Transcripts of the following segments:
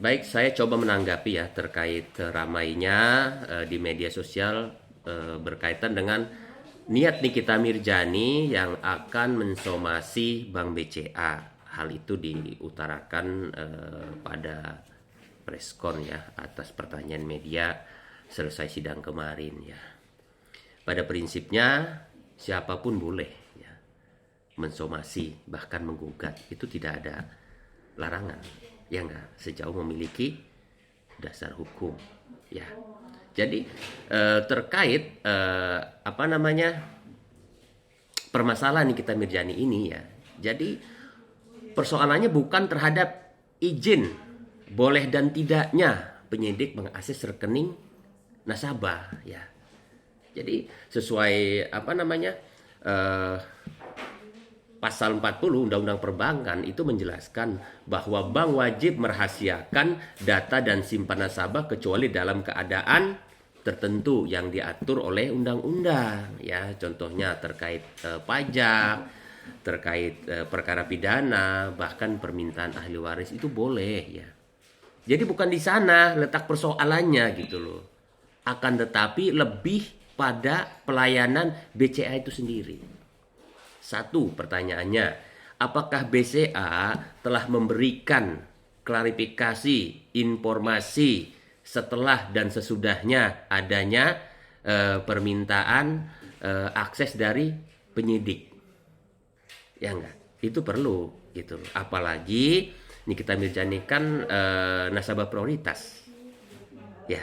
Baik, saya coba menanggapi ya terkait ramainya di media sosial berkaitan dengan niat Nikita Mirjani yang akan mensomasi Bank BCA. Hal itu diutarakan pada preskon ya atas pertanyaan media selesai sidang kemarin ya. Pada prinsipnya siapapun boleh ya mensomasi bahkan menggugat, itu tidak ada larangan ya enggak, sejauh memiliki dasar hukum ya. Jadi terkait apa namanya permasalahan Nikita Mirjani ini ya, jadi persoalannya bukan terhadap izin boleh dan tidaknya penyidik mengakses rekening nasabah ya. Jadi sesuai apa namanya eh, Pasal 40 Undang-Undang Perbankan itu menjelaskan bahwa bank wajib merahasiakan data dan simpan nasabah kecuali dalam keadaan tertentu yang diatur oleh undang-undang ya. Contohnya terkait pajak, terkait perkara pidana, bahkan permintaan ahli waris itu boleh ya. Jadi bukan di sana letak persoalannya gitu loh. Akan tetapi lebih pada pelayanan BCA itu sendiri. Satu, pertanyaannya, apakah BCA telah memberikan klarifikasi, informasi setelah dan sesudahnya adanya permintaan akses dari penyidik? Ya enggak, itu perlu gitu. Apalagi Nikita Mirjani kan nasabah prioritas. Ya,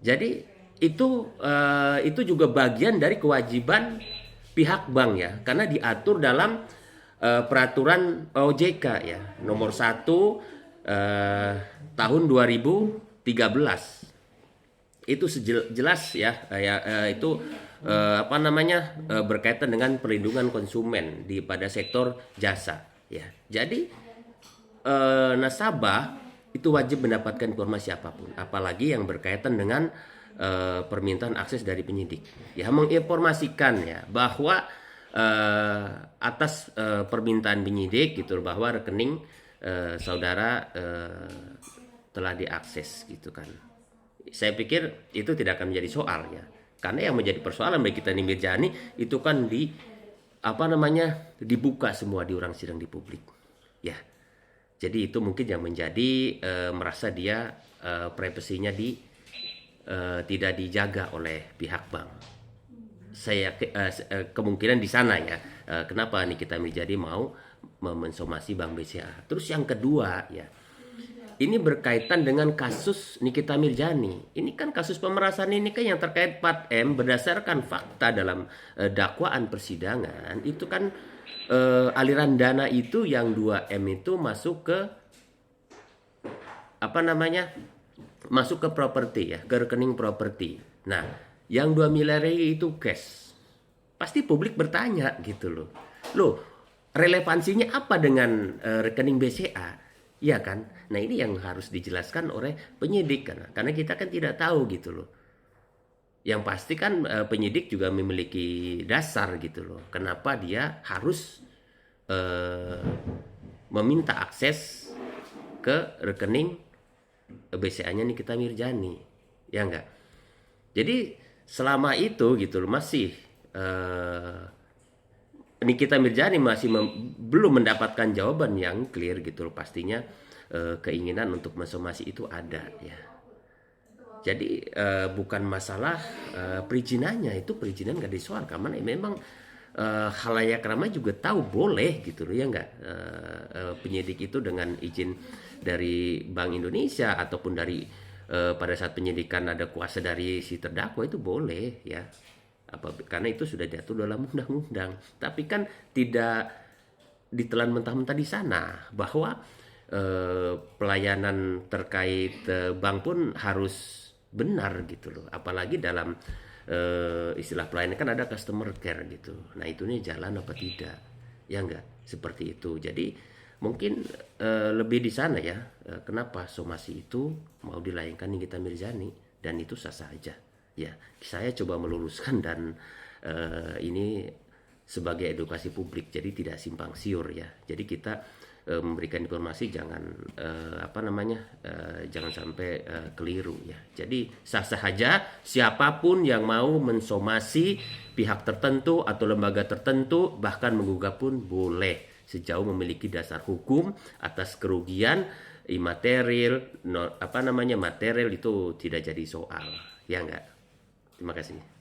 jadi itu juga bagian dari kewajiban pihak bank ya, karena diatur dalam peraturan OJK ya nomor 1 eh, tahun 2013. Itu jelas ya, itu apa namanya berkaitan dengan perlindungan konsumen di pada sektor jasa ya. Jadi nasabah itu wajib mendapatkan informasi apapun, apalagi yang berkaitan dengan permintaan akses dari penyidik. Ya, menginformasikan ya bahwa atas permintaan penyidik gitu bahwa rekening saudara telah diakses gitu kan. Saya pikir itu tidak akan menjadi soal ya. Karena yang menjadi persoalan bagi kita Mirjani itu kan di apa namanya dibuka semua di orang sidang di publik. Ya, jadi itu mungkin yang menjadi merasa dia privasinya tidak dijaga oleh pihak bank. Saya kemungkinan di sana ya. Kenapa Nikita Mirjani mau mensomasi Bank BCA. Terus yang kedua ya, ini berkaitan dengan kasus Nikita Mirjani. Ini kan kasus pemerasan ini kan yang terkait 4M berdasarkan fakta dalam dakwaan persidangan. Itu kan aliran dana itu yang 2M itu masuk ke apa namanya? Masuk ke properti ya, ke rekening properti. Nah, yang 2 miliar itu cash. Pasti publik bertanya gitu loh. Loh, relevansinya apa dengan rekening BCA? Iya kan? Nah, ini yang harus dijelaskan oleh penyidik karena kita kan tidak tahu gitu loh. Yang pasti kan penyidik juga memiliki dasar gitu loh. Kenapa dia harus meminta akses ke rekening BCA-nya Nikita Mirjani, ya enggak? Jadi selama itu gitu loh masih Nikita Mirjani masih belum mendapatkan jawaban yang clear gitu loh. Pastinya keinginan untuk mensomasi itu ada ya. Jadi bukan masalah perizinannya, itu perizinan nggak disoal karena memang halayak ramai juga tahu boleh gitu loh ya enggak, penyidik itu dengan izin dari Bank Indonesia ataupun dari pada saat penyidikan ada kuasa dari si terdakwa itu boleh ya, karena itu sudah diatur dalam undang-undang. Tapi kan tidak ditelan mentah-mentah di sana bahwa pelayanan terkait bank pun harus benar gitu loh. Apalagi dalam istilah pelayanan kan ada customer care gitu. Nah itu nih jalan apa tidak? Ya enggak seperti itu. Jadi mungkin lebih di sana ya. Kenapa somasi itu mau dilayangkan Nikita Mirjani dan itu sah saja. Ya, saya coba meluruskan dan ini sebagai edukasi publik, jadi tidak simpang siur ya. Jadi kita memberikan informasi jangan jangan sampai keliru ya. Jadi sah-sah saja siapapun yang mau mensomasi pihak tertentu atau lembaga tertentu, bahkan menggugat pun boleh sejauh memiliki dasar hukum atas kerugian imaterial, material itu tidak jadi soal, ya enggak? Terima kasih.